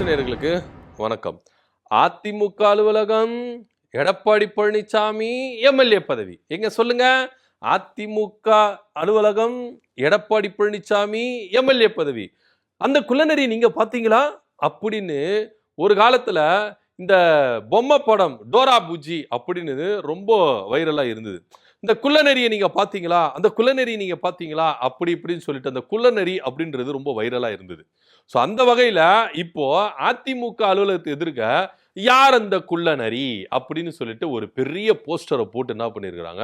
நேயர்களுக்கு வணக்கம். அதிமுக அலுவலகம், எடப்பாடி பழனிசாமி எம்எல்ஏ பதவி. எங்க சொல்லுங்க? அதிமுக அலுவலகம், எடப்பாடி பழனிசாமி எம்எல்ஏ பதவி. அந்த குள்ளநெறி நீங்க பாத்தீங்களா அப்படின்னு ஒரு காலத்துல இந்த பொம்மை படம் டோரா பூஜி அப்படின்னு ரொம்ப வைரலா இருந்தது. இந்த குள்ளநெறியை நீங்க பாத்தீங்களா, அந்த குள்ளநெறி நீங்க பாத்தீங்களா அப்படி இப்படின்னு சொல்லிட்டு அந்த குள்ளநெறி அப்படின்றது ரொம்ப வைரலா இருந்தது. ஸோ அந்த வகையில இப்போ அதிமுக அலுவலகத்தை எதிர்க்க யார் அந்த குள்ளநரி அப்படின்னு சொல்லிட்டு ஒரு பெரிய போஸ்டரை போட்டு என்ன பண்ணியிருக்கிறாங்க,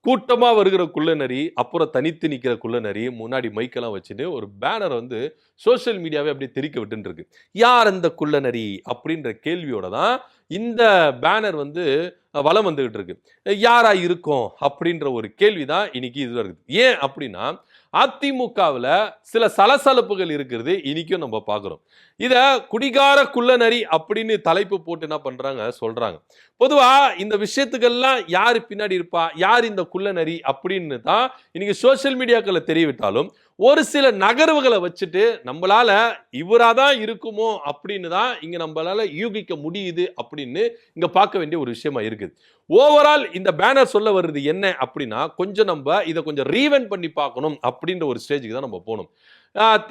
கூட்டமா வருகிற குள்ளநரி, அப்புறம் தனித்து நிற்கிற குள்ளநரி, முன்னாடி மைக்கெல்லாம் வச்சுட்டு ஒரு பேனர் வந்து சோசியல் மீடியாவே அப்படியே தெரிக்க விட்டுன்னு இருக்கு. யார் அந்த குள்ளநரி அப்படின்ற கேள்வியோட தான் இந்த பேனர் வந்து வலம் வந்துகிட்டு இருக்கு. யாரா இருக்கும் அப்படின்ற ஒரு கேள்விதான் இன்னைக்கு இதுல இருக்குது. ஏன் அப்படின்னா அதிமுகவில் சில சலசலப்புகள் இருக்கிறது இன்னைக்கும் நம்ம பார்க்கிறோம். இத குடிகார குள்ளநரி அப்படின்னு தலைப்பு போட்டு என்ன பண்றாங்க சொல்றாங்க. பொதுவா இந்த விஷயத்துக்கெல்லாம் யாரு பின்னாடி இருப்பா, யார் இந்த குள்ளநரி அப்படின்னு தான் இன்னைக்கு சோசியல் மீடியாக்களை தெரிவித்தாலும் ஒரு சில நகர்வுகளை வச்சுட்டு நம்மளால இவராதான் இருக்குமோ அப்படின்னு தான் இங்க நம்மளால யூகிக்க முடியுது அப்படின்னு இங்க பார்க்க வேண்டிய ஒரு விஷயமா இருக்குது. ஓவரால் இந்த பேனர் சொல்ல வருது என்ன அப்படின்னா, கொஞ்சம் நம்ம இதை கொஞ்சம் ரீவெண்ட் பண்ணி பார்க்கணும் அப்படின்ற ஒரு ஸ்டேஜுக்கு தான் நம்ம போகணும்.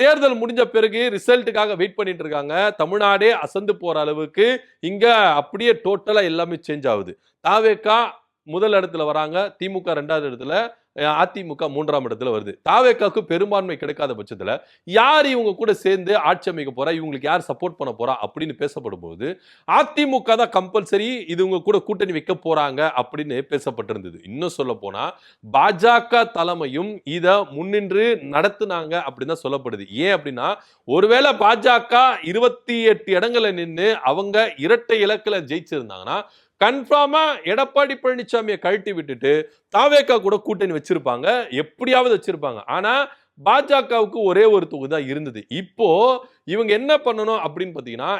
தேர்தல் முடிஞ்ச பிறகு ரிசல்ட்டுக்காக வெயிட் பண்ணிட்டு இருக்காங்க. தமிழ்நாடே அசந்து போற அளவுக்கு இங்க அப்படியே டோட்டலா எல்லாமே சேஞ்ச் ஆகுது. தாவேகா முதல் இடத்துல வராங்க, திமுக 2வது இடத்துல, அதிமுக 3ஆம் இடத்துல வருது. தாவேகாவுக்கு பெரும்பான்மை கிடைக்காத பட்சத்துல யார் இவங்க கூட சேர்ந்து ஆட்சி அமைக்க போறா, இவங்களுக்கு யார் சப்போர்ட் பண்ண போறா அப்படின்னு பேசப்படும் போது அதிமுக தான் கம்பல்சரி இது இவங்க கூட கூட்டணி வைக்க போறாங்க அப்படின்னு பேசப்பட்டிருந்தது. இன்னும் சொல்ல போனா பாஜக தலைமையும் இத முன்னின்று நடத்துனாங்க அப்படின்னு தான் சொல்லப்படுது. ஏன் அப்படின்னா, ஒருவேளை பாஜக 28 இடங்களை நின்று அவங்க இரட்டை இலக்குல ஜெயிச்சிருந்தாங்கன்னா கன்ஃபார்மா எடப்பாடி பழனிசாமியை கழட்டி விட்டுட்டு தாவேகா கூட கூட்டணி வச்சிருப்பாங்க, எப்படியாவது வச்சிருப்பாங்க. ஆனா பாஜகவுக்கு ஒரே ஒரு தொகுதி தான் இருந்தது. இப்போ இவங்க என்ன பண்ணணும் அப்படின்னு பாத்தீங்கன்னா,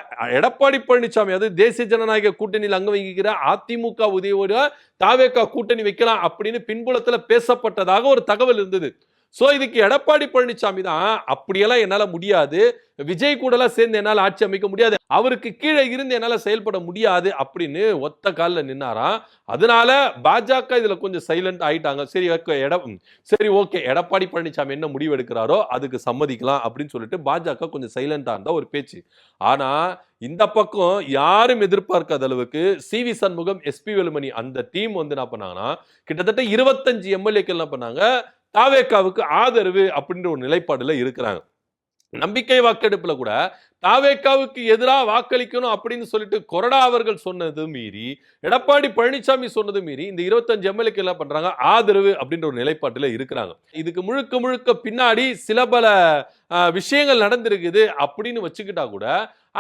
எடப்பாடி பழனிசாமி அதாவது தேசிய ஜனநாயக கூட்டணியில் அங்க வைக்கிற அதிமுக உதவியோட தாவேகா கூட்டணி வைக்கலாம் அப்படின்னு பின்புலத்துல பேசப்பட்டதாக ஒரு தகவல் இருந்தது. சோ இதுக்கு எடப்பாடி பழனிசாமி தான் அப்படியெல்லாம் என்னால முடியாது, விஜய் கூட எல்லாம் சேர்ந்து என்னால ஆட்சி அமைக்க முடியாது, அவருக்கு கீழே இருந்து என்னால செயல்பட முடியாது அப்படின்னு ஒத்த காலில் நின்னாராம். அதனால பாஜக இதுல கொஞ்சம் சைலண்ட் ஆயிட்டாங்க. சரி ஓகே, எடப்பாடி பழனிசாமி என்ன முடிவு எடுக்கிறாரோ அதுக்கு சம்மதிக்கலாம் அப்படின்னு சொல்லிட்டு பாஜக கொஞ்சம் சைலண்டா இருந்தா ஒரு பேச்சு. ஆனா இந்த பக்கம் யாரும் எதிர்பார்க்காத அளவுக்கு சி.வி. சண்முகம், எஸ்.பி. வேலுமணி அந்த டீம் வந்து என்ன பண்ணாங்கன்னா, கிட்டத்தட்ட 25 எம்எல்ஏக்கள் என்ன பண்ணாங்க, தாவேகாவுக்கு ஆதரவு அப்படின்ற ஒரு நிலைப்பாடுல இருக்கிறாங்க. நம்பிக்கை வாக்கெடுப்புல கூட தாவேகாவுக்கு எதிராக வாக்களிக்கணும் அப்படின்னு சொல்லிட்டு கொறடா அவர்கள் சொன்னது மீறி, எடப்பாடி பழனிசாமி சொன்னது மீறி இந்த 25 எம்எல்ஏக்கள் என்ன பண்றாங்க, ஆதரவு அப்படின்ற ஒரு நிலைப்பாட்டுல இருக்கிறாங்க. இதுக்கு முழுக்க முழுக்க பின்னாடி சில பல விஷயங்கள் நடந்திருக்குது அப்படின்னு வச்சுக்கிட்டா கூட,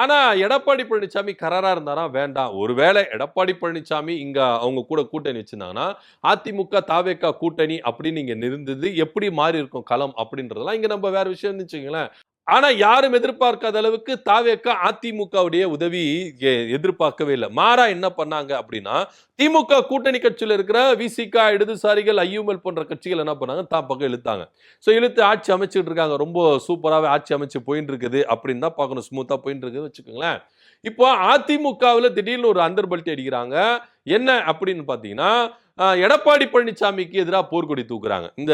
ஆனா எடப்பாடி பழனிசாமி கராரா இருந்தாரா, வேண்டாம், ஒருவேளை எடப்பாடி பழனிசாமி இங்க அவங்க கூட கூட்டணி வச்சிருந்தாங்கன்னா அதிமுக தாவேகா கூட்டணி அப்படின்னு இங்க இருந்தது எப்படி மாறி இருக்கும் களம் அப்படின்றதெல்லாம் இங்க நம்ம வேற விஷயம் வச்சுங்களேன். ஆனா யாரும் எதிர்பார்க்காத அளவுக்கு தாவேகா அதிமுகவுடைய உதவி எதிர்பார்க்கவே இல்லை. மாறா என்ன பண்ணாங்க அப்படின்னா, திமுக கூட்டணி கட்சியில் இருக்கிற விசிக, இடதுசாரிகள், ஐயுஎல் போன்ற கட்சிகள் என்ன பண்ணாங்க, தான் பக்கம் இழுத்தாங்க. ஸோ இழுத்து ஆட்சி அமைச்சுட்டு இருக்காங்க. ரொம்ப சூப்பராகவே ஆட்சி அமைச்சு போயிட்டு இருக்குது அப்படின்னு தான் பார்க்கணும். ஸ்மூத்தா போயிட்டு இருக்குதுன்னு வச்சுக்கோங்களேன். இப்போ அதிமுகவில் திடீர்னு ஒரு அந்தர்பல்ட்டி அடிக்கிறாங்க. என்ன அப்படின்னு பார்த்தீங்கன்னா, எடப்பாடி பழனிசாமிக்கு எதிராக போர்க்கொடி தூக்குறாங்க. இந்த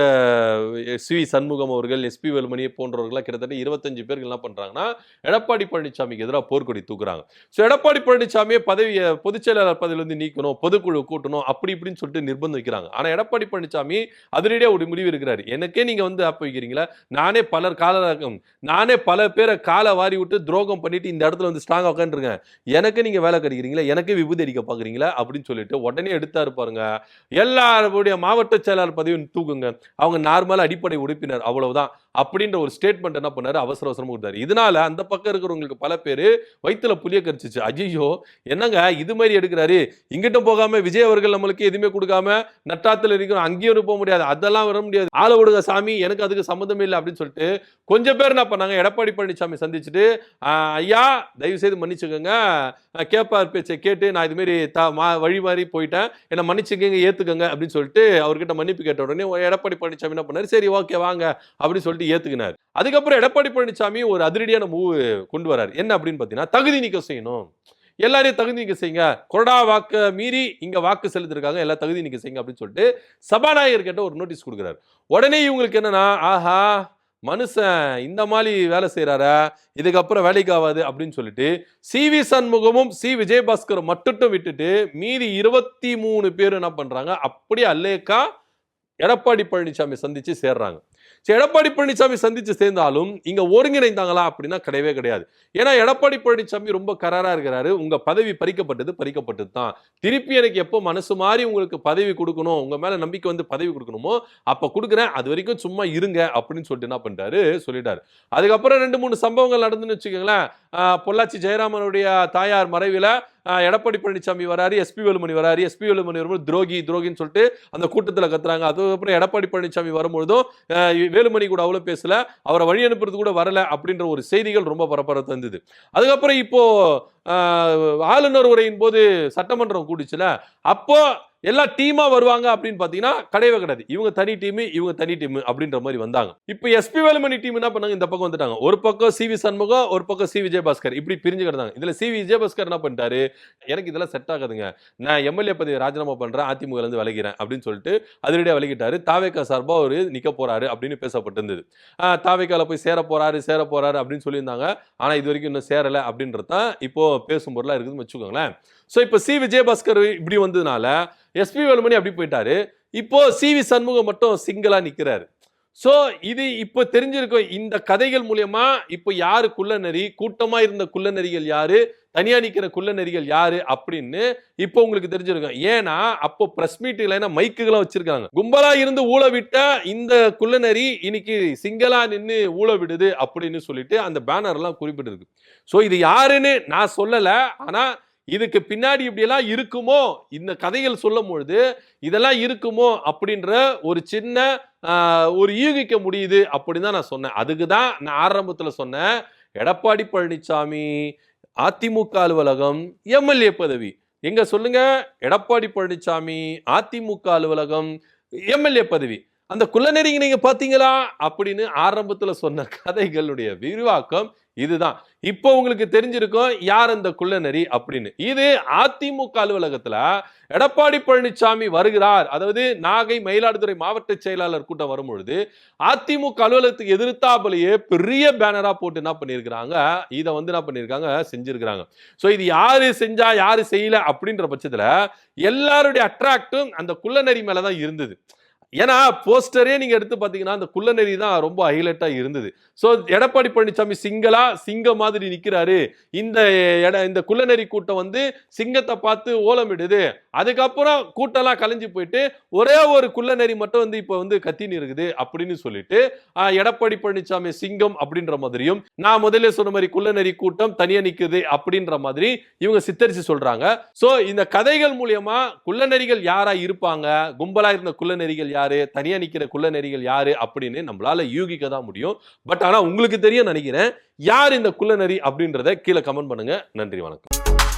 சி.வி. சண்முகம் அவர்கள், எஸ்.பி. வேலுமணி போன்றவர்கள் கிட்டத்தட்ட 25 பேர்கள் என்ன பண்றாங்கன்னா, எடப்பாடி பழனிசாமிக்கு எதிராக போர்க்கொடி தூக்குறாங்க. ஸோ எடப்பாடி பழனிசாமியை பொதுச் செயலாளர் பதவியிலிருந்து நீக்கணும், பொதுக்குழு கூட்டணும் அப்படி இப்படின்னு சொல்லிட்டு நிர்பந்தம் வைக்கிறாங்க. ஆனா எடப்பாடி பழனிசாமி அதிரடியா ஒரு முடிவு இருக்கிறாரு. எனக்கே நீங்க வந்து ஆப் வைக்கிறீங்களா, நானே பல பேரை காலை வாரி விட்டு துரோகம் பண்ணிட்டு இந்த இடத்துல வந்து ஸ்ட்ராங்கா உட்காந்துருக்கேன், எனக்கு நீங்க வேலை கிடைக்கிறீங்களா, எனக்கு விபூதி அடிக்க பாக்குறீங்களா அப்படின்னு சொல்லிட்டு உடனே எடுத்தாரு பாருங்க. எல்லாருடைய மாவட்ட செயலாளர் பதவியும் தூக்குங்க, அவங்க நார்மலா அடிப்படை உறுப்பினர், அவ்வளவுதான். அப்படின்ற ஒரு ஸ்டேட்மெண்ட் என்ன பண்ணாரு, அவசர அவசரமா கொடுத்தாரு. இதனால அந்த பக்கம் இருக்கிறவங்களுக்கு பல பேரு வயித்துல புளிய கரிச்சிச்சு. ஐயோ என்னங்க இது மாதிரி எடுக்கிறாரு, இங்கிட்டும் போகாம விஜய் அவர்கள் நம்மளுக்கு எதுவுமே கொடுக்காம நட்டாத்துல இருக்கிறோம், அங்கேயும் போக முடியாது, அதெல்லாம் வர முடியாது, ஆள விடுங்க சாமி, எனக்கு அதுக்கு சம்மந்தமே இல்லை அப்படின்னு சொல்லிட்டு கொஞ்சம் பேர் என்ன பண்ணாங்க, எடப்பாடி பழனிசாமி சந்திச்சுட்டு ஐயா தயவு செய்து மன்னிச்சுக்கோங்க, கேட்பார் பேச்சை கேட்டு நான் இது மாதிரி வழி மாறி போயிட்டேன், என்ன மன்னிச்சுக்கங்க ஏத்துக்கங்க அப்படின்னு சொல்லிட்டு அவர்கிட்ட மன்னிப்பு கேட்ட உடனே எடப்பாடி பழனிசாமி என்ன பண்ணாரு, சரி ஓகே வாங்க அப்படின்னு சொல்லிட்டு ஏத்துக்கினார். அதுக்கப்புறம் எடப்பாடி பழனிசாமி ஒரு அதிரடியான மூவ் கொண்டு வராரு. என்ன அப்படின்னு பாத்தீங்கன்னா, தகுதி நீக்கம் செய்யணும், எல்லாரையும் தகுதி நீக்கம் செய்யுங்க, கொறடா வாக்கு மீறி இங்க வாக்கு செலுத்திருக்காங்க, எல்லாம் தகுதி நீக்கம் செய்யுங்க அப்படின்னு சொல்லிட்டு சபாநாயகர் கிட்ட ஒரு நோட்டீஸ் கொடுக்குறாரு. உடனே இவங்களுக்கு என்னன்னா, ஆஹா மனுஷன் இந்த மாதிரி வேலை செய்யறாரா, இதுக்கப்புறம் வேலைக்கு ஆகாது அப்படின்னு சொல்லிட்டு சி.வி. சண்முகமும் சி. விஜயபாஸ்கர் மட்டும் விட்டுட்டு மீதி 23 பேர் என்ன பண்றாங்க, அப்படியே அல்லேக்கா எடப்பாடி பழனிசாமி சந்திச்சு சேர்றாங்க. எடப்பாடி பழனிசாமி சந்திச்சு சேர்ந்தாலும் இங்க ஒருங்கிணைந்தாங்களா அப்படின்னா கிடையவே கிடையாது. ஏன்னா எடப்பாடி பழனிசாமி ரொம்ப கராரா இருக்கிறாரு, உங்க பதவி பறிக்கப்பட்டது தான், திருப்பி எனக்கு எப்போ மனசு மாறி உங்களுக்கு பதவி கொடுக்கணும், உங்க மேல நம்பிக்கை வந்து பதவி கொடுக்கணுமோ அப்ப கொடுக்குறேன், அது வரைக்கும் சும்மா இருங்க அப்படின்னு சொல்லிட்டு என்ன பண்ணிட்டாரு சொல்லிட்டாரு. அதுக்கப்புறம் 2-3 சம்பவங்கள் நடந்துன்னு வச்சுக்கோங்களேன். பொள்ளாச்சி ஜெயராமனுடைய தாயார் மறைவில எடப்பாடி பழனிசாமி வராரு, எஸ்பி வேலுமணி வராரு, எஸ்பி வேலுமணி வரும்போது துரோகின்னு சொல்லிட்டு அந்த கூட்டத்தில் கத்துறாங்க. அதுக்கப்புறம் எடப்பாடி பழனிசாமி வரும்பொழுதும் வேலுமணி கூட அவ்வளவு பேசல, அவரை வழி அனுப்புறது கூட வரல அப்படின்ற ஒரு செய்திகள் ரொம்ப பரபரப்பு தந்தது. அதுக்கப்புறம் இப்போ ஆளுநர் உரையின் போது சட்டமன்றம் கூடிச்சுல, அப்போ எல்லா டீமா வருவாங்க அப்படின்னு பாத்தீங்கன்னா கிடையவே கிடையாது. இவங்க தனி டீம் அப்படின்ற மாதிரி வந்தாங்க. இப்போ எஸ்பி வேலுமணி டீம் என்ன பண்ணாங்க, இந்த பக்கம் வந்துட்டாங்க. ஒரு பக்கம் சி.வி. சண்முகம், ஒரு பக்கம் சி. விஜயபாஸ்கர், இப்படி பிரிஞ்சு கிடந்தாங்க. இதுல சி. விஜயபாஸ்கர் என்ன பண்ணிட்டாரு, எனக்கு இதெல்லாம் செட் ஆகாதுங்க, நான் எம்எல்ஏ பதவி ராஜினாமா பண்றேன், அதிமுக இருந்து விலகிறேன் அப்படின்னு சொல்லிட்டு அதிரடியா விலகிட்டாரு. தாவேகா சார்பா ஒரு நிக்க போறாரு அப்படின்னு பேசப்பட்டிருந்தது. தாவேகால போய் சேர போறாரு அப்படின்னு சொல்லியிருந்தாங்க. ஆனா இது வரைக்கும் இன்னும் சேரல அப்படின்றதான் இப்போ பேசும் பொருளா இருக்குதுன்னு வச்சுக்கோங்களேன். சோ இப்போ சி. விஜயபாஸ்கர் இப்படி வந்ததுனால எஸ்பி வேலுமணி அப்படி போயிட்டாரு. இப்போ சி.வி. சண்முகம் மட்டும் சிங்கிளா நிக்கிறாரு. சோ இது இப்போ தெரிஞ்சிருக்கும். இந்த கதைகள் மூலமா இப்போ யாரு குள்ளநெறி, கூட்டமா இருந்த குள்ளநெறிகள் யாரு, தனியா நிக்கிற குள்ளநெறிகள் யாரு அப்படின்னு இப்போ உங்களுக்கு தெரிஞ்சிருக்கும். ஏன்னா அப்போ பிரஸ் மீட்ல மைக்குகளை வச்சிருக்காங்க. கும்பலா இருந்து ஊழ விட்ட இந்த குள்ளநெறி இன்னைக்கு சிங்களா நின்னு ஊழ விடுது அப்படின்னு சொல்லிட்டு அந்த பேனர் எல்லாம் குறிப்பிட்டிருக்கு. சோ இது யாருன்னு நான் சொல்லல, ஆனா இதுக்கு பின்னாடி இப்படி எல்லாம் இருக்குமோ, இந்த கதைகள் சொல்லும் பொழுது இதெல்லாம் இருக்குமோ அப்படின்ற ஒரு சின்ன ஒரு யூகிக்க முடியுது அப்படின்னு தான் நான் சொன்னேன். அதுக்கு தான் நான் ஆரம்பத்தில் சொன்னேன், எடப்பாடி பழனிசாமி அதிமுக அலுவலகம், எம்எல்ஏ பதவி எங்க சொல்லுங்க, எடப்பாடி பழனிசாமி அதிமுக அலுவலகம், எம்எல்ஏ பதவி, அந்த குள்ளநெறிங்க நீங்க பாத்தீங்களா அப்படின்னு ஆரம்பத்துல சொன்ன கதைகளுடைய விரிவாக்கம் இதுதான். இப்போ உங்களுக்கு தெரிஞ்சிருக்கும் யார் அந்த குள்ளநெறி அப்படின்னு. இது அதிமுக அலுவலகத்துல எடப்பாடி பழனிசாமி வருகிறார், அதாவது நாகை மயிலாடுதுறை மாவட்ட செயலாளர் கூட்டம் வரும்பொழுது அதிமுக அலுவலகத்துக்கு எதிர்த்தாப்புலயே பெரிய பேனரா போட்டு என்ன பண்ணிருக்காங்க, இதை வந்து என்ன பண்ணிருக்காங்க செஞ்சிருக்காங்க. சோ இது யாரு செஞ்சா யாரு செய்யல அப்படின்ற பட்சத்துல எல்லாருடைய அட்ராக்டும் அந்த குள்ளநெறி மேலதான் இருந்தது. ஏன்னா போஸ்டரே நீங்க எடுத்து பாத்தீங்கன்னா அந்த குள்ளநெறி தான் ரொம்ப ஹைலைட்டா இருந்தது. சோ எடப்பாடி பழனிசாமி சிங்க மாதிரி நிக்கிறாரு, இந்த குள்ளநெறி கூட்டம் வந்து சிங்கத்தை பார்த்து ஓலமிடுது, அதுக்கப்புறம் கூட்டம்லாம் கலைஞ்சு போயிட்டு ஒரே ஒரு குள்ளநெறி மட்டும் வந்து இப்ப வந்து கத்தின்னு இருக்குது அப்படின்னு சொல்லிட்டு எடப்பாடி பழனிசாமி சிங்கம் அப்படின்ற மாதிரியும், நான் முதல்ல சொன்ன மாதிரி குள்ளநெறி கூட்டம் தனியா நிக்குது அப்படின்ற மாதிரி இவங்க சித்தரிச்சு சொல்றாங்க. சோ இந்த கதைகள் மூலியமா குள்ளநெறிகள் யாரா இருப்பாங்க, கும்பலா இருந்த குள்ளநெறிகள் யாரு, தனியா நிக்கிற குள்ளநெறிகள் யாரு அப்படின்னு நம்மளால யூகிக்க தான் முடியும். பட் ஆனா உங்களுக்கு தெரியும் நினைக்கிறேன் யார் இந்த குள்ளநெறி அப்படின்றத கீழே கமெண்ட் பண்ணுங்க. நன்றி, வணக்கம்.